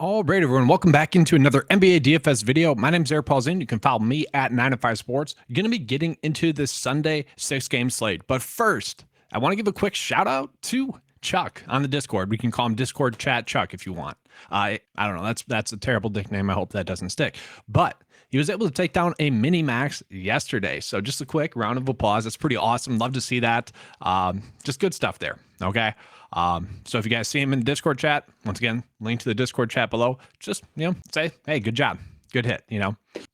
All right, everyone, welcome back into another NBA DFS video. My name is Eric Polzin. You can follow me at 905 Sports. You're going to be getting into this Sunday 6-game slate. But first, I want to give a quick shout out to Chuck on the Discord. We can call him Discord Chat Chuck if you want. I don't know. That's a terrible nickname. I hope that doesn't stick. But he was able to take down a mini max yesterday. So just a quick round of applause. That's pretty awesome. Love to see that. Just good stuff there. Okay. So if you guys see him in the Discord chat, once again, link to the Discord chat below, just, say, hey, good job. Good hit,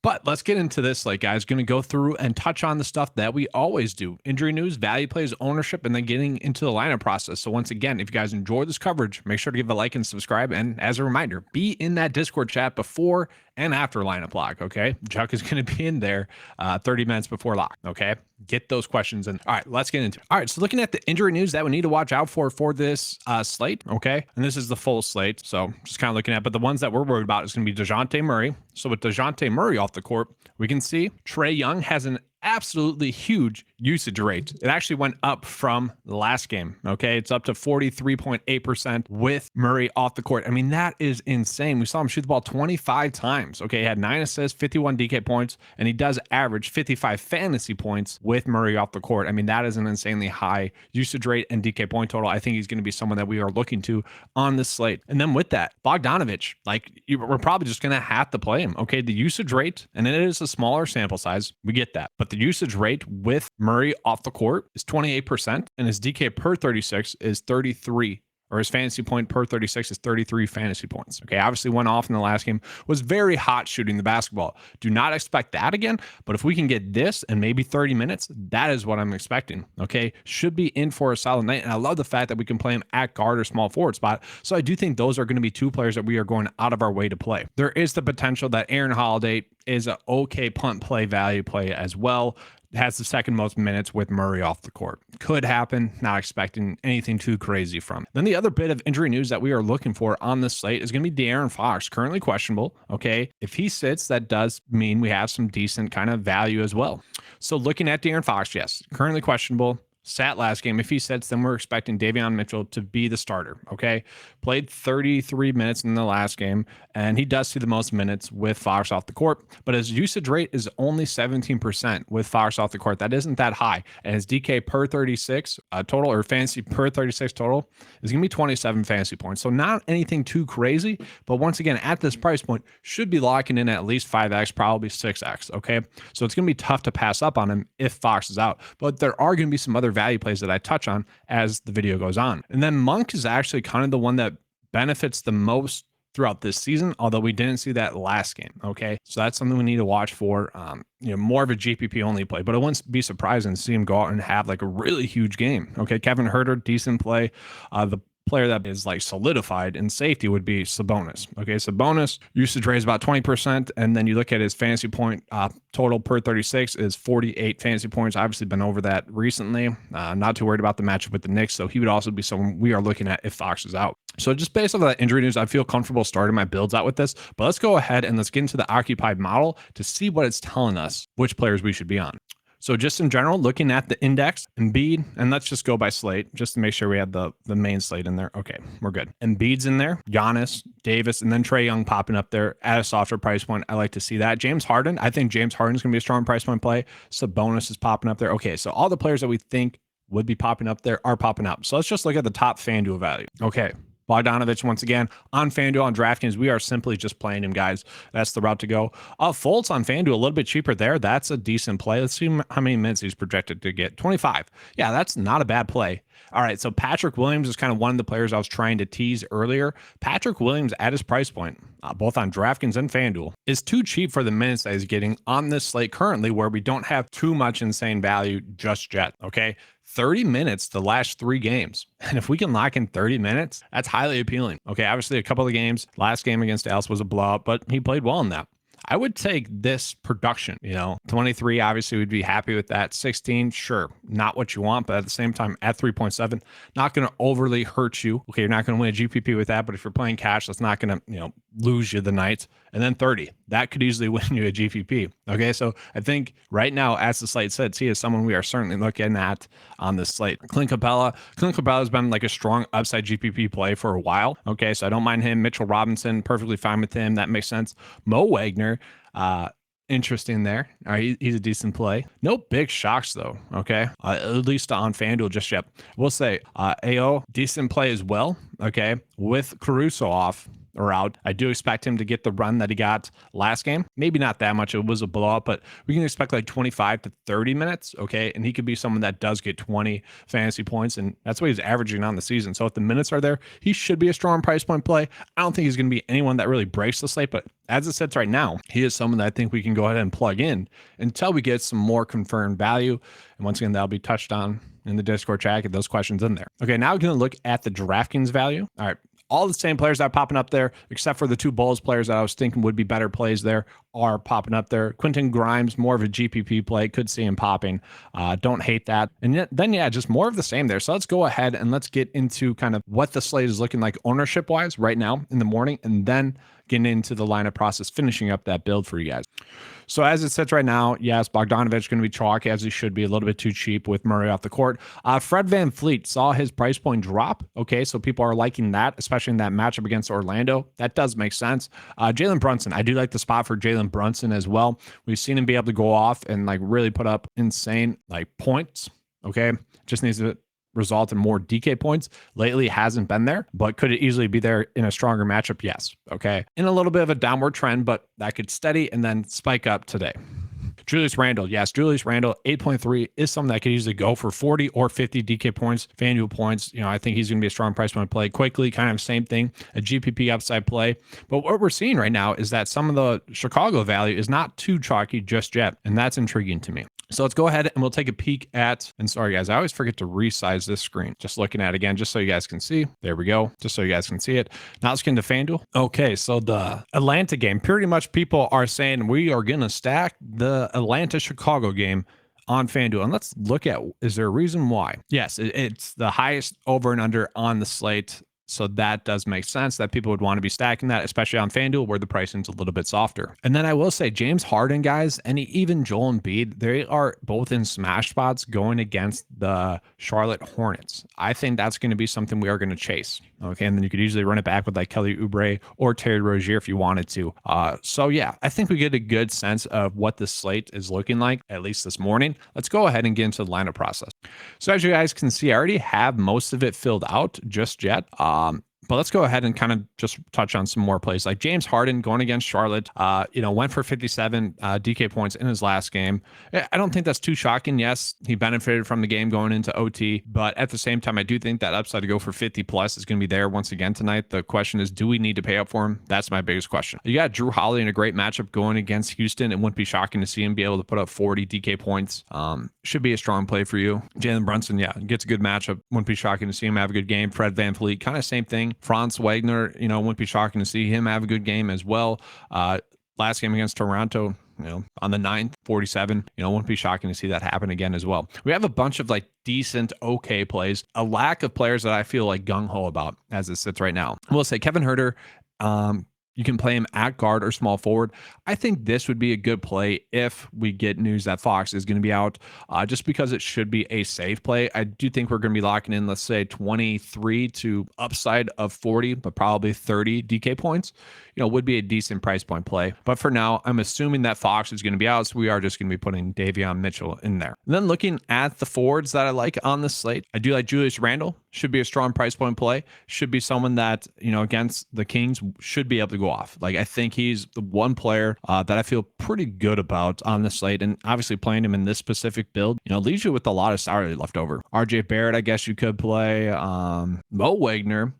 But let's get into this, guys. Going to go through and touch on the stuff that we always do. Injury news, value plays, ownership, and then getting into the lineup process. So once again, if you guys enjoy this coverage, make sure to give a like and subscribe. And as a reminder, be in that Discord chat before and after lineup lock, okay? Chuck is going to be in there 30 minutes before lock, okay? Get those questions in. All right, let's get into it. All right, so looking at the injury news that we need to watch out for this slate, okay? And this is the full slate, so just kind of looking at, but the ones that we're worried about is going to be DeJounte Murray. So with DeJounte Murray off the court, we can see Trae Young has an absolutely huge usage rate. It actually went up from the last game. Okay. It's up to 43.8% with Murray off the court. I mean, that is insane. We saw him shoot the ball 25 times. Okay. He had 9 assists, 51 DK points, and he does average 55 fantasy points with Murray off the court. I mean, that is an insanely high usage rate and DK point total. I think he's going to be someone that we are looking to on this slate. And then with that, Bogdanovich, we're probably just going to have to play him. Okay. The usage rate, and it is a smaller sample size. We get that. But the usage rate with Murray off the court is 28%, and his DK per 36 is 33, or his fantasy point per 36 is 33 fantasy points. Okay, obviously went off in the last game, was very hot shooting the basketball. Do not expect that again, but if we can get this and maybe 30 minutes, that is what I'm expecting. Okay, should be in for a solid night, and I love the fact that we can play him at guard or small forward spot. So I do think those are going to be two players that we are going out of our way to play. There is the potential that Aaron Holiday is an okay punt play value play as well. Has the second most minutes with Murray off the court. Could happen, not expecting anything too crazy from. Then the other bit of injury news that we are looking for on this slate is going to be De'Aaron Fox, currently questionable. Okay, if he sits, that does mean we have some decent kind of value as well. So looking at De'Aaron Fox, yes, currently questionable. Sat last game. If he sits, then we're expecting Davion Mitchell to be the starter. Okay. Played 33 minutes in the last game, and he does see the most minutes with Fox off the court, but his usage rate is only 17% with Fox off the court. That isn't that high. And his DK per 36 total, or fantasy per 36 total, is going to be 27 fantasy points. So not anything too crazy, but once again, at this price point, should be locking in at least 5x, probably 6x. Okay. So it's going to be tough to pass up on him if Fox is out, but there are going to be some other value plays that I touch on as the video goes on. And then Monk is actually kind of the one that benefits the most throughout this season, although we didn't see that last game. Okay. So that's something we need to watch for, more of a GPP only play, but it wouldn't be surprising to see him go out and have a really huge game. Okay. Kevin Huerter, decent play. The player that is solidified in safety would be Sabonis. Okay, Sabonis usage rate is about 20%, and then you look at his fantasy point total per 36 is 48 fantasy points. Obviously been over that recently. Not too worried about the matchup with the Knicks, so he would also be someone we are looking at if Fox is out. So just based on that injury news, I feel comfortable starting my builds out with this, but let's go ahead and let's get into the occupied model to see what it's telling us, which players we should be on. So just in general, looking at the index, Embiid, and let's just go by slate, just to make sure we have the main slate in there. Okay, we're good. Embiid's in there, Giannis, Davis, and then Trae Young popping up there at a softer price point. I like to see that. James Harden, I think James Harden's going to be a strong price point play. Sabonis is popping up there. Okay, so all the players that we think would be popping up there are popping up. So let's just look at the top FanDuel value. Okay. Bogdanovich, once again, on FanDuel and DraftKings, we are simply just playing him, guys. That's the route to go. Fultz on FanDuel, a little bit cheaper there. That's a decent play. Let's see how many minutes he's projected to get. 25. Yeah, that's not a bad play. All right, so Patrick Williams is kind of one of the players I was trying to tease earlier. Patrick Williams at his price point, both on DraftKings and FanDuel, is too cheap for the minutes that he's getting on this slate currently, where we don't have too much insane value just yet, okay? 30 minutes the last 3 games. And if we can lock in 30 minutes, that's highly appealing. Okay, obviously a couple of games, last game against Dallas was a blowout, but he played well in that. I would take this production, 23, obviously we'd be happy with that. 16, sure, not what you want, but at the same time at 3.7, not going to overly hurt you. Okay, you're not going to win a GPP with that, but if you're playing cash, that's not going to, lose you the night, and then 30. That could easily win you a GPP. Okay, so I think right now, as the slate sits, he is someone we are certainly looking at on this slate. Clint Capella has been like a strong upside GPP play for a while. Okay, so I don't mind him. Mitchell Robinson, perfectly fine with him. That makes sense. Mo Wagner, interesting there. All right, he's a decent play. No big shocks though. Okay, at least on FanDuel just yet. We'll say AO decent play as well. Okay, with Caruso off or out, I do expect him to get the run that he got last game. Maybe not that much. It was a blowout, but we can expect like 25 to 30 minutes. Okay, and he could be someone that does get 20 fantasy points, and that's what he's averaging on the season. So if the minutes are there, he should be a strong price point play. I don't think he's going to be anyone that really breaks the slate, but as it sits right now, he is someone that I think we can go ahead and plug in until we get some more confirmed value. And once again, that'll be touched on in the Discord chat. Get those questions in there. Okay, now we're going to look at the DraftKings value. All right. All the same players that are popping up there, except for the two Bulls players that I was thinking would be better plays there, are popping up there. Quentin Grimes, more of a GPP play. Could see him popping. Don't hate that. And then, yeah, just more of the same there. So let's go ahead and let's get into kind of what the slate is looking like ownership-wise right now in the morning, and then getting into the lineup process, finishing up that build for you guys. So as it sits right now, yes, Bogdanovic going to be chalk, as he should be, a little bit too cheap with Murray off the court. Fred VanVleet saw his price point drop. Okay, so people are liking that, especially in that matchup against Orlando. That does make sense. Jalen Brunson, I do like the spot for Jalen Brunson as well. We've seen him be able to go off and like really put up insane like points. Okay, just needs to result in more DK points. Lately hasn't been there, but could it easily be there in a stronger matchup? Yes. Okay. In a little bit of a downward trend, but that could steady and then spike up today. Julius Randle. Yes, Julius Randle, 8.3 is something that could easily go for 40 or 50 DK points, FanDuel points. You know, I think he's going to be a strong price point play quickly, kind of same thing, a GPP upside play. But what we're seeing right now is that some of the Chicago value is not too chalky just yet, and that's intriguing to me. So let's go ahead and we'll take a peek at, and sorry guys, I always forget to resize this screen. Just looking at it again, just so you guys can see. There we go. Just so you guys can see it. Now let's get into FanDuel. Okay, so the Atlanta game, pretty much people are saying we are going to stack the Atlanta-Chicago game on FanDuel. And let's look at, is there a reason why? Yes, it's the highest over and under on the slate. So that does make sense that people would want to be stacking that, especially on FanDuel where the pricing's a little bit softer. And then I will say James Harden, guys, and even Joel Embiid, they are both in smash spots going against the Charlotte Hornets. I think that's going to be something we are going to chase. Okay, and then you could usually run it back with like Kelly Oubre or Terry Rozier if you wanted to. So yeah, I think we get a good sense of what the slate is looking like, at least this morning. Let's go ahead and get into the lineup process. So as you guys can see, I already have most of it filled out just yet. But let's go ahead and kind of just touch on some more plays. Like James Harden going against Charlotte, went for 57 DK points in his last game. I don't think that's too shocking. Yes, he benefited from the game going into OT, but at the same time, I do think that upside to go for 50 plus is going to be there once again tonight. The question is, do we need to pay up for him? That's my biggest question. You got Drew Holiday in a great matchup going against Houston. It wouldn't be shocking to see him be able to put up 40 DK points. Should be a strong play for you. Jalen Brunson, yeah, gets a good matchup. Wouldn't be shocking to see him have a good game. Fred VanVleet, kind of same thing. Franz Wagner, wouldn't be shocking to see him have a good game as well. Last game against Toronto, on the 9th, 47, wouldn't be shocking to see that happen again as well. We have a bunch of like decent, okay plays, a lack of players that I feel like gung-ho about as it sits right now. We'll say Kevin Huerter, you can play him at guard or small forward. I think this would be a good play if we get news that Fox is going to be out, just because it should be a safe play. I do think we're going to be locking in, let's say 23 to upside of 40, but probably 30 DK points, would be a decent price point play. But for now, I'm assuming that Fox is going to be out, so we are just going to be putting Davion Mitchell in there. And then looking at the forwards that I like on the slate, I do like Julius Randle. Should be a strong price point play. Should be someone that, against the Kings should be able to go off. Like, I think he's the one player that I feel pretty good about on the slate. And obviously playing him in this specific build, leaves you with a lot of salary left over. RJ Barrett, I guess you could play. Mo Wagner,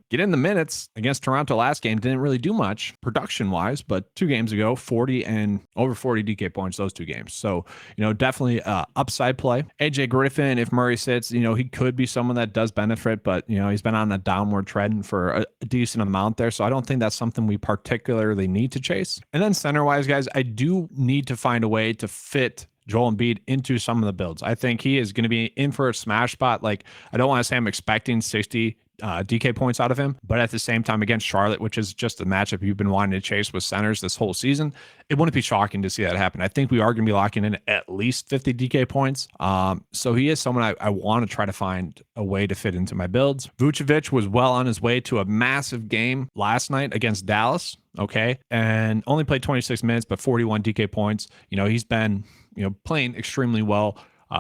get in the minutes against Toronto last game. Didn't really do much production wise, but 2 games ago, 40 and over 40 DK points, those 2 games. So, definitely upside play. AJ Griffin, if Murray sits, he could be someone that does benefit, but, he's been on a downward trend for a decent amount there. So I don't think that's something we particularly need to chase. And then center wise, guys, I do need to find a way to fit Joel Embiid into some of the builds. I think he is going to be in for a smash spot. Like, I don't want to say I'm expecting 60 DK points out of him. But at the same time, against Charlotte, which is just a matchup you've been wanting to chase with centers this whole season, it wouldn't be shocking to see that happen. I think we are going to be locking in at least 50 DK points. So he is someone I want to try to find a way to fit into my builds. Vucevic was well on his way to a massive game last night against Dallas. Okay. And only played 26 minutes, but 41 DK points. He's been, playing extremely well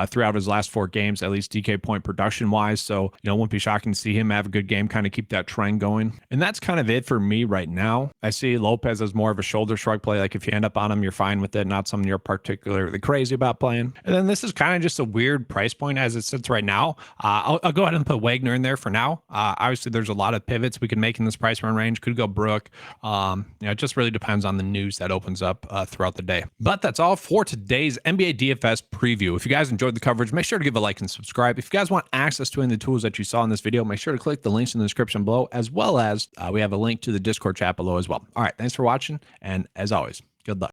throughout his last 4 games, at least DK point production wise. So, it wouldn't be shocking to see him have a good game, kind of keep that trend going. And that's kind of it for me right now. I see Lopez as more of a shoulder shrug play. Like if you end up on him, you're fine with it. Not something you're particularly crazy about playing. And then this is kind of just a weird price point as it sits right now. I'll go ahead and put Wagner in there for now. Obviously, there's a lot of pivots we can make in this price run range. Could go Brook. It just really depends on the news that opens up throughout the day. But that's all for today's NBA DFS preview. If you guys enjoyed the coverage, make sure to give a like and subscribe. If you guys want access to any of the tools that you saw in this video, make sure to click the links in the description below, as well as we have a link to the Discord chat below as well. All right, thanks for watching, and as always, good luck.